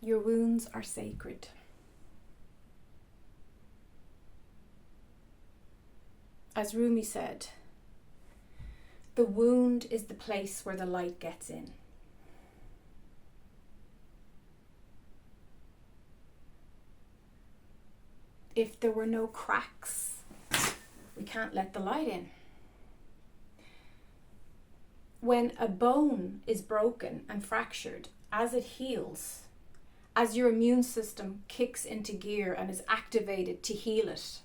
Your wounds are sacred. As Rumi said, the wound is the place where the light gets in. If there were no cracks, we can't let the light in. When a bone is broken and fractured, as it heals, as your immune system kicks into gear and is activated to heal it,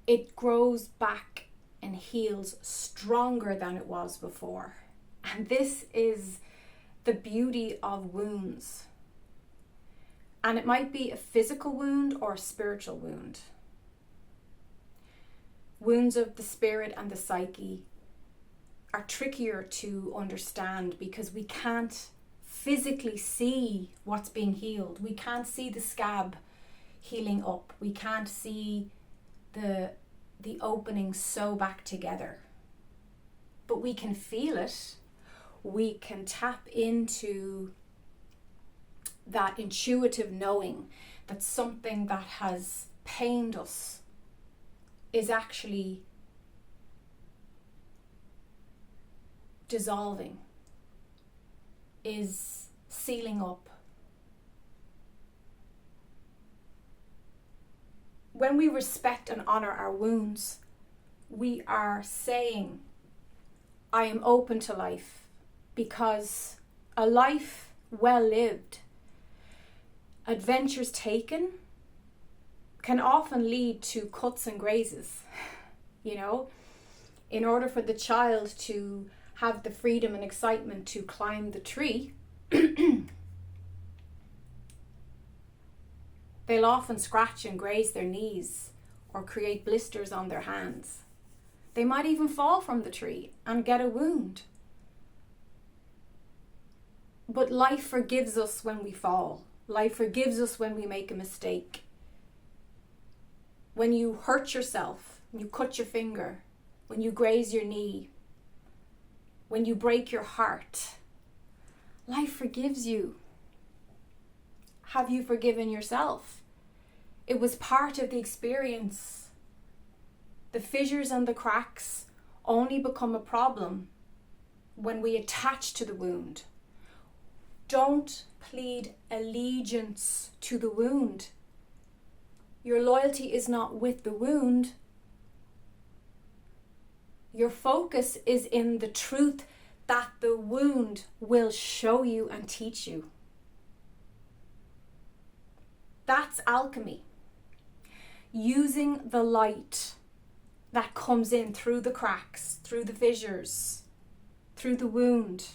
it grows back and heals stronger than it was before. And this is the beauty of wounds. And it might be a physical wound or a spiritual wound. Wounds of the spirit and the psyche are trickier to understand because we can't physically see what's being healed. We can't see the scab healing up. We can't see the opening sew back together. But we can feel it. We can tap into that intuitive knowing that something that has pained us is actually dissolving, is sealing up. When we respect and honor our wounds, we are saying, I am open to life, because a life well lived, adventures taken, can often lead to cuts and grazes. You know, in order for the child to have the freedom and excitement to climb the tree, they'll often scratch and graze their knees or create blisters on their hands. They might even fall from the tree and get a wound. But life forgives us when we fall. Life forgives us when we make a mistake. When you hurt yourself, when you cut your finger, when you graze your knee, when you break your heart, life forgives you. Have you forgiven yourself? It was part of the experience. The fissures and the cracks only become a problem when we attach to the wound. Don't plead allegiance to the wound. Your loyalty is not with the wound. Your focus is in the truth that the wound will show you and teach you. That's alchemy. Using the light that comes in through the cracks, through the fissures, through the wound.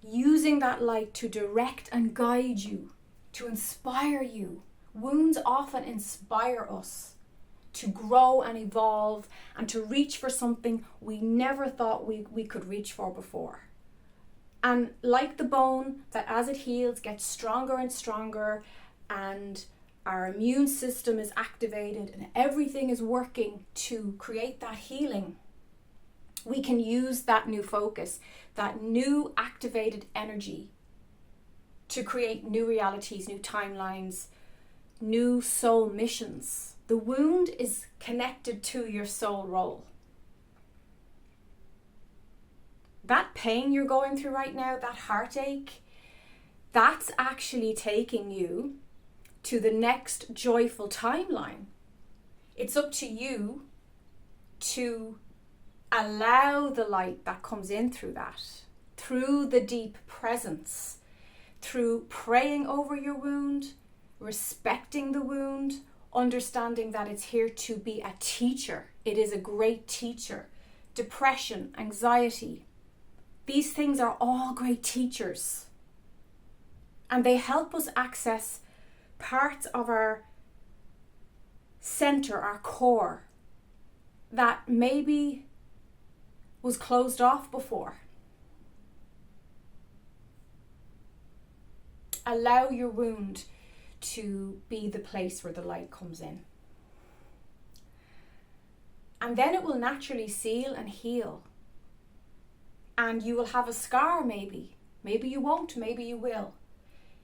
Using that light to direct and guide you, to inspire you. Wounds often inspire us to grow and evolve and to reach for something we never thought we could reach for before. And like the bone, that as it heals gets stronger and stronger, and our immune system is activated and everything is working to create that healing, we can use that new focus, that new activated energy to create new realities, new timelines, new soul missions. The wound is connected to your soul role. That pain you're going through right now, that heartache, that's actually taking you to the next joyful timeline. It's up to you to allow the light that comes in through that, through the deep presence, through praying over your wound, respecting the wound, understanding that it's here to be a teacher. It is a great teacher. Depression, anxiety, these things are all great teachers. And they help us access parts of our center, our core, that maybe was closed off before. Allow your wound to be the place where the light comes in. And then it will naturally seal and heal. and you will have a scar maybe. Maybe you won't, maybe you will.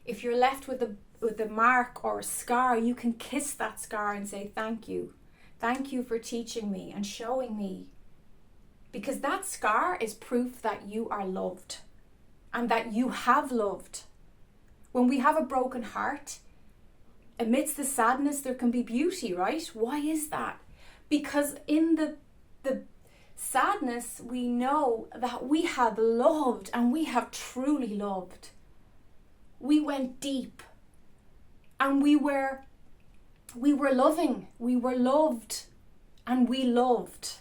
If you're left with a mark or a scar, you can kiss that scar and say, thank you. Thank you for teaching me and showing me. Because that scar is proof that you are loved and that you have loved. When we have a broken heart, amidst the sadness, there can be beauty, right? Why is that? Because in the sadness, we know that we have loved and we have truly loved. We went deep and we were loving, we were loved, and we loved.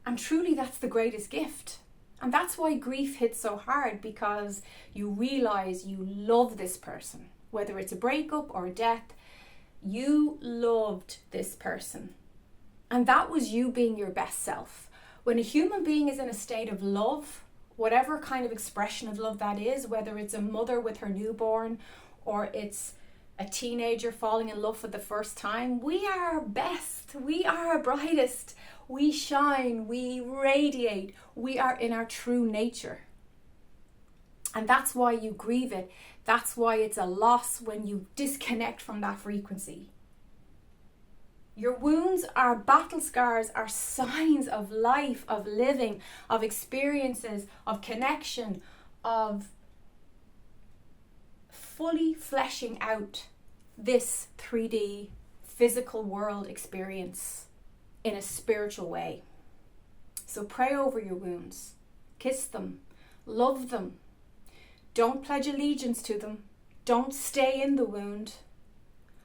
And truly that's the greatest gift. And that's why grief hits so hard, because you realize you love this person. Whether it's a breakup or a death, you loved this person. And that was you being your best self. When a human being is in a state of love, whatever kind of expression of love that is, whether it's a mother with her newborn or it's a teenager falling in love for the first time, we are best, we are brightest, we shine, we radiate, we are in our true nature. And that's why you grieve it. That's why it's a loss when you disconnect from that frequency. Your wounds, are battle scars, are signs of life, of living, of experiences, of connection, of fully fleshing out this 3D physical world experience in a spiritual way. So pray over your wounds, kiss them, love them. Don't pledge allegiance to them. Don't stay in the wound.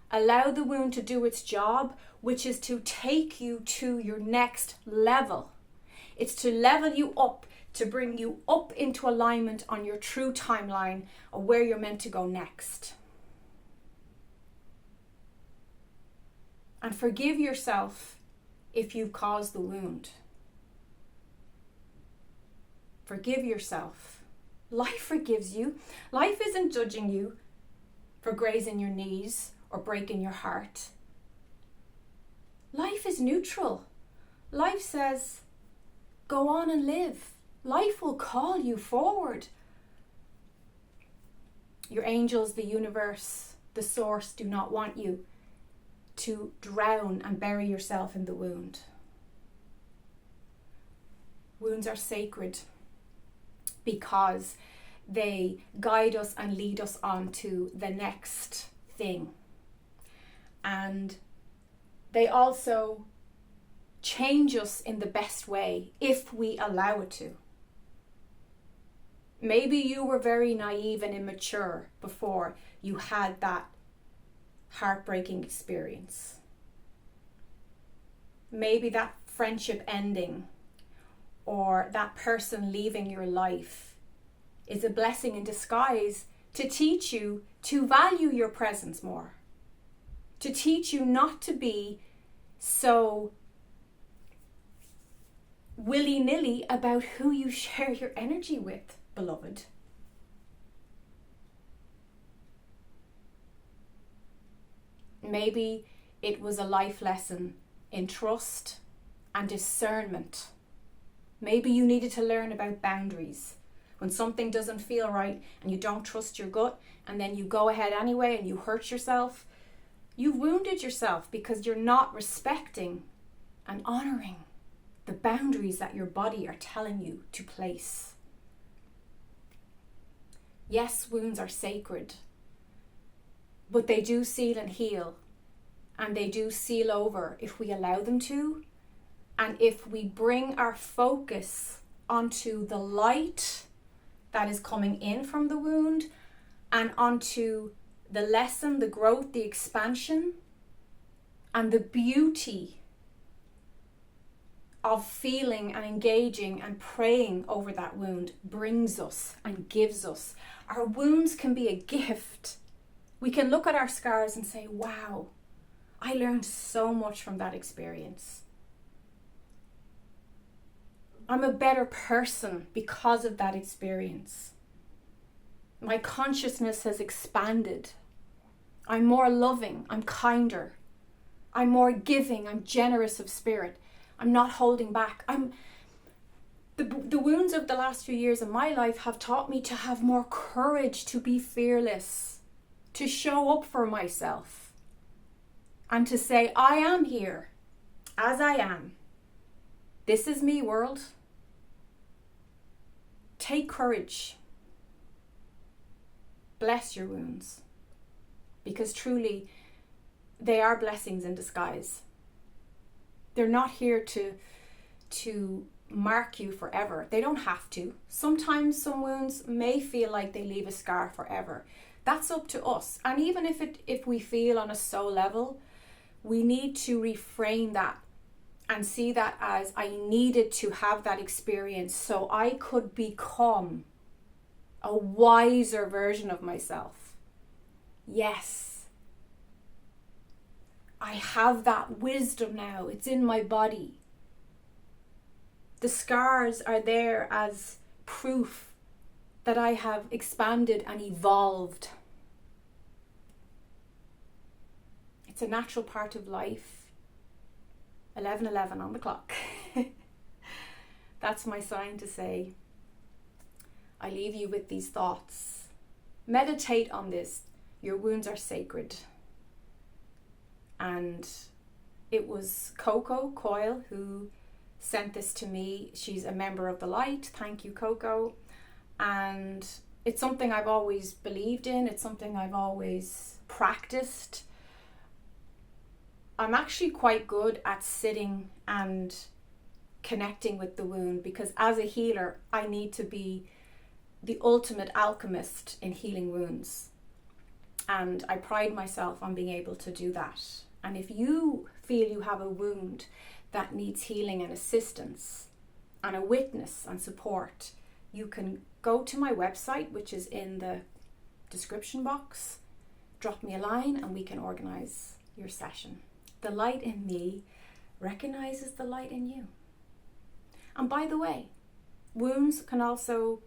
Allow the wound to do its job, which is to take you to your next level. It's to level you up, to bring you up into alignment on your true timeline of where you're meant to go next. And forgive yourself if you've caused the wound. Forgive yourself. Life forgives you. Life isn't judging you for grazing your knees or breaking your heart. Life is neutral. Life says, go on and live. Life will call you forward. Your angels, the universe, the source do not want you to drown and bury yourself in the wound. Wounds are sacred because they guide us and lead us on to the next thing. And they also change us in the best way if we allow it to. Maybe you were very naive and immature before you had that heartbreaking experience. Maybe that friendship ending or that person leaving your life is a blessing in disguise to teach you to value your presence more, to teach you not to be so willy-nilly about who you share your energy with, beloved. Maybe it was a life lesson in trust and discernment. Maybe you needed to learn about boundaries. When something doesn't feel right and you don't trust your gut and then you go ahead anyway and you hurt yourself, you've wounded yourself because you're not respecting and honoring the boundaries that your body are telling you to place. Yes, wounds are sacred, but they do seal and heal, and they do seal over if we allow them to, and if we bring our focus onto the light that is coming in from the wound and onto the lesson, the growth, the expansion, and the beauty of feeling and engaging and praying over that wound brings us and gives us. Our wounds can be a gift. We can look at our scars and say, wow, I learned so much from that experience. I'm a better person because of that experience. My consciousness has expanded. I'm more loving. I'm kinder. I'm more giving. I'm generous of spirit. I'm not holding back. The wounds of the last few years of my life have taught me to have more courage, to be fearless, to show up for myself, and to say, I am here as I am. This is me, world. Take courage. Bless your wounds, because truly they are blessings in disguise. They're not here to mark you forever. They don't have to. Sometimes some wounds may feel like they leave a scar forever. That's up to us. And even if we feel on a soul level, we need to reframe that and see that as, I needed to have that experience so I could become a wiser version of myself. Yes, I have that wisdom now. It's in my body. The scars are there as proof that I have expanded and evolved. It's a natural part of life. 11:11 on the clock. That's my sign to say, I leave you with these thoughts. Meditate on this. Your wounds are sacred. And it was Coco Coyle who sent this to me. She's a member of the light. Thank you, Coco. And it's something I've always believed in. It's something I've always practiced. I'm actually quite good at sitting and connecting with the wound, because as a healer, I need to be the ultimate alchemist in healing wounds. And I pride myself on being able to do that. And if you feel you have a wound that needs healing and assistance and a witness and support, you can go to my website, which is in the description box. Drop me a line and we can organize your session. The light in me recognizes the light in you. And by the way, wounds can also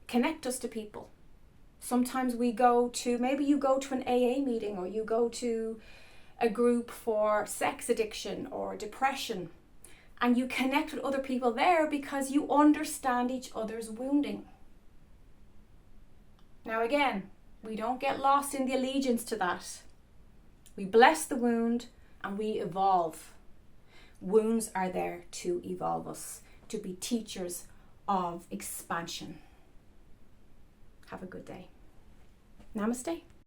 connect us to people. Sometimes we go to, maybe you go to an AA meeting, or you go to a group for sex addiction or depression, and you connect with other people there because you understand each other's wounding. Now again, we don't get lost in the allegiance to that. We bless the wound and we evolve. Wounds are there to evolve us, to be teachers of expansion. Have a good day. Namaste.